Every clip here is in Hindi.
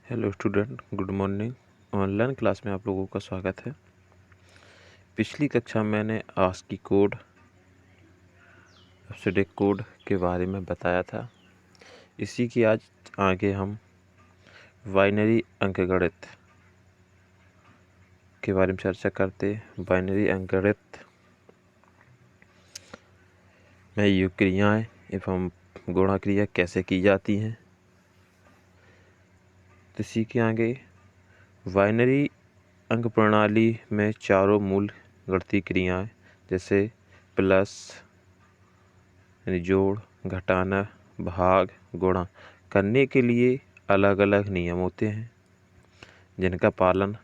Hello student, good morning. Online class में आप लोगों का स्वागत है। पिछली कक्षा में मैंने आस्की कोड, एब्सिडिक कोड के बारे में बताया था। इसी की आज आगे हम बाइनरी अंकगणित के बारे में चर्चा करते हैं। बाइनरी अंकगणित में योग क्रियाएँ एवं गुणा क्रिया कैसे की जाती हैं। इसी के आगे बाइनरी अंक प्रणाली में चारों मूल गणितीय क्रियाएं जैसे प्लस यानी जोड़, घटाना, भाग, गुणा करने के लिए अलग अलग नियम होते हैं, जिनका पालन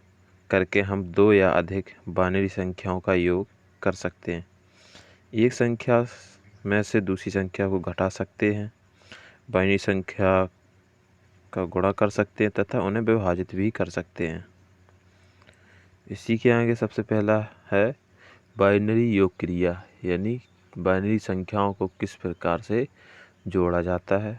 करके हम दो या अधिक बाइनरी संख्याओं का योग कर सकते हैं। एक संख्या में से दूसरी संख्या को घटा सकते हैं, बाइनरी संख्या का गुणा कर सकते हैं तथा उन्हें विभाजित भी कर सकते हैं। इसी के आगे सबसे पहला है बाइनरी योग क्रिया, यानी बाइनरी संख्याओं को किस प्रकार से जोड़ा जाता है।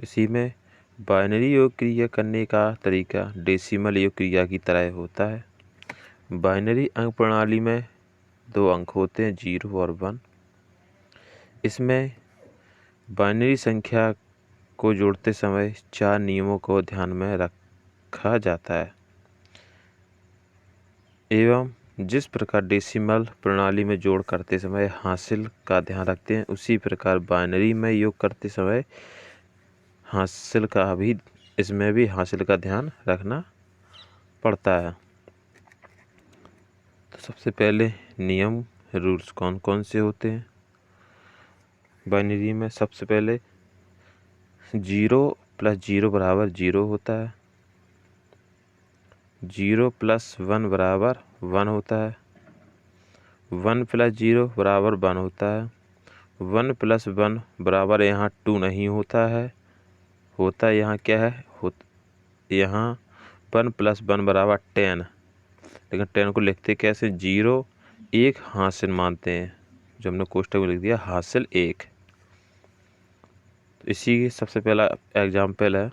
इसी में बाइनरी योग क्रिया करने का तरीका डेसिमल योग क्रिया की तरह होता है। बाइनरी अंक प्रणाली में दो अंक होते हैं, 0 और 1। इसमें बाइनरी संख्या को जोड़ते समय 4 नियमों को ध्यान में रखा जाता है एवं जिस प्रकार डेसिमल प्रणाली में जोड़ करते समय हासिल का ध्यान रखते हैं, उसी प्रकार बाइनरी में योग करते समय हासिल का भी इसमें भी हासिल का ध्यान रखना पड़ता है। तो सबसे पहले नियम रूल्स कौन कौन से होते हैं बाइनरी में। सबसे पहले 0 + 0 = 0 होता है, 0 + 1 = 1 होता है, 1 + 0 = 1 होता है, 1 + 1 बराबर यहाँ 2 नहीं होता है, होता यहाँ क्या है, यहाँ 1 + 1 = 10। लेकिन 10 को लिखते कैसे, 0 1 हासिल मानते हैं, जो हमने कोष्ठक में लिख दिया हासिल 1। तो इसी सबसे पहला एग्जाम्पल है।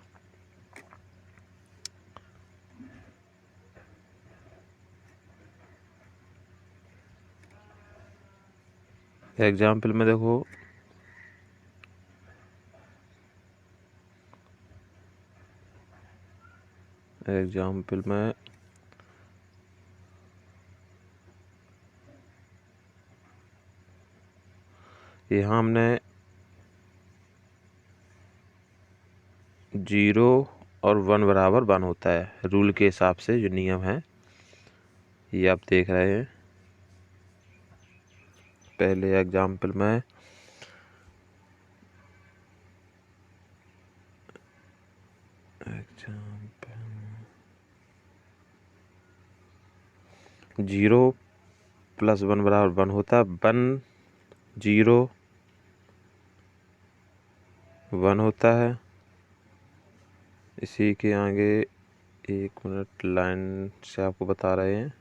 एग्जाम्पल में देखो, एग्जाम्पल में यहाँ हमने 0 और 1 = 1 होता है। रूल के हिसाब से जो नियम है ये आप देख रहे हैं। पहले एग्जाम्पल में 0 + 1 = 1 होता है, 1 0 1 होता है। इसी के आगे 1 मिनट लाइन से आपको बता रहे हैं।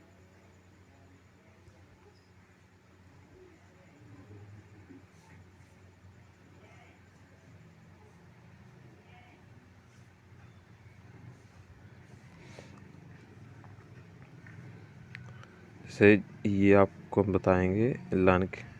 से ये आपको हम बताएंगे लाइन के।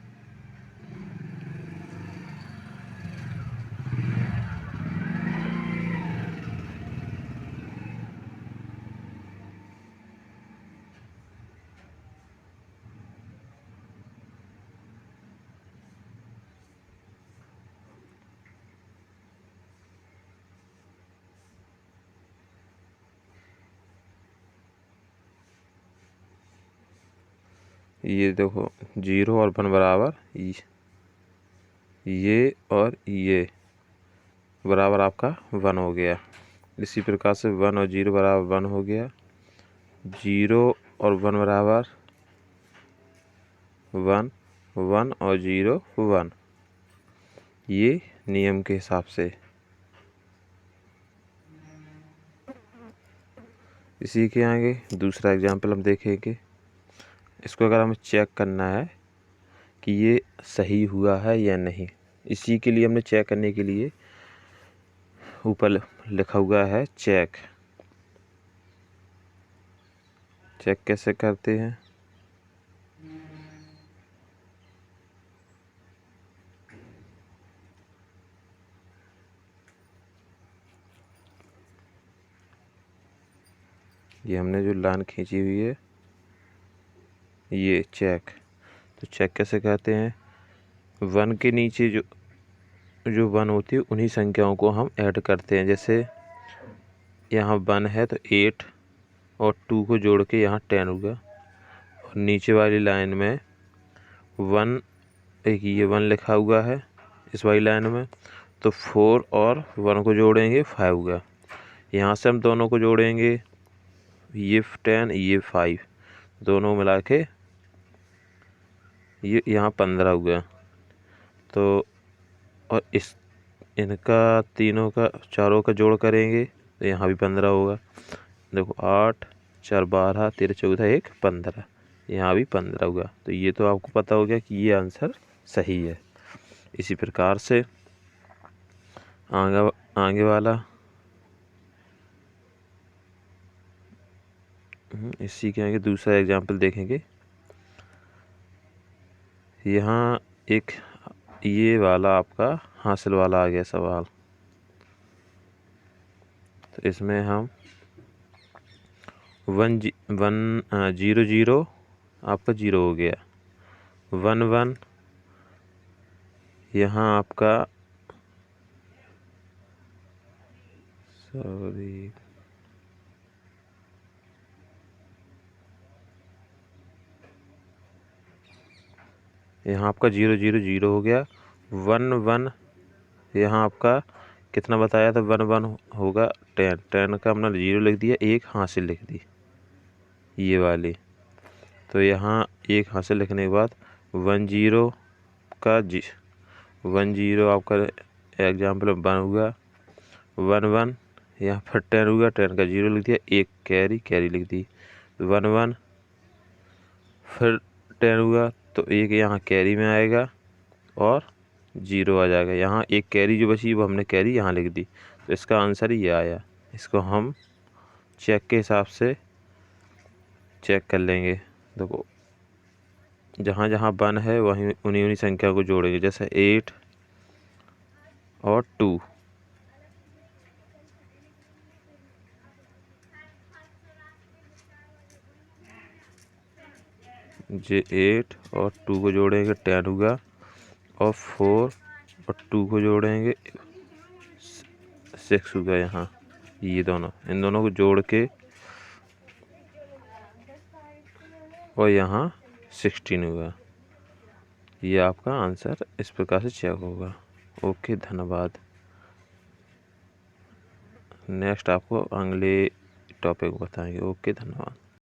ये देखो 0 और 1 बराबर ये और ये बराबर आपका 1 हो गया। इसी प्रकार से 1 और 0 = 1 हो गया, 0 और 1 = 1, 1 और 0 1, ये नियम के हिसाब से। इसी के आगे दूसरा एग्जाम्पल हम देखेंगे। इसको अगर हमें चेक करना है कि ये सही हुआ है या नहीं, इसी के लिए हमने चेक करने के लिए ऊपर लिखा हुआ है चेक। चेक कैसे करते हैं? ये हमने जो लाइन खींची हुई है ये चेक। तो चेक कैसे कहते हैं? 1 के नीचे जो 1 होती है उन्हीं संख्याओं को हम ऐड करते हैं। जैसे यहाँ 1 है तो 8 और 2 को जोड़ के यहाँ 10 होगा। और नीचे वाली लाइन में 1, एक ये 1 लिखा हुआ है इस वाली लाइन में, तो 4 और 1 को जोड़ेंगे 5 होगा। यहाँ से हम दोनों को जोड़ेंगे, ये 10 ये 5, दोनों मिला के ये यहाँ 15 हुआ। तो और इनका तीनों का चारों का जोड़ करेंगे तो यहाँ भी 15 होगा। देखो 8 4 12 13 14 1 15, यहाँ भी 15 हुआ। तो ये तो आपको पता हो गया कि ये आंसर सही है। इसी प्रकार से आगे वाला इसी के आगे दूसरा एग्जाम्पल देखेंगे। यहाँ एक ये वाला आपका हासिल वाला आ गया सवाल। तो इसमें हम 1 0 0 आपका 0 हो गया, 1 1 यहाँ आपका सॉरी यहाँ आपका 0 0 0 हो गया। 1 1 यहाँ आपका कितना बताया था? 1 1 होगा 10, 10 का हमने 0 लिख दिया, एक हासिल लिख दी ये वाली। तो यहाँ एक हासिल लिखने के बाद 1 0 का 1 0 आपका एग्जाम्पल 1 हुआ, 1 1 यहाँ फिर 10 हुआ, 10 का 0 लिख दिया, एक कैरी लिख दी, 1 1 फिर 10 हुआ तो एक यहाँ कैरी में आएगा और 0 आ जाएगा। यहाँ एक कैरी जो बची वो हमने कैरी यहाँ लिख दी। तो इसका आंसर ये आया। इसको हम चेक के हिसाब से चेक कर लेंगे। देखो जहाँ जहाँ 1 है वहीं उन्हीं संख्या को जोड़ेंगे। जैसे 8 और 2, जे 8 और 2 को जोड़ेंगे 10 होगा, और 4 और 2 को जोड़ेंगे 6 होगा। यहाँ ये दोनों, इन दोनों को जोड़ के और यहाँ 16 होगा। ये आपका आंसर इस प्रकार से चेक होगा। ओके, धन्यवाद। नेक्स्ट आपको अगले टॉपिक बताएंगे। ओके, धन्यवाद।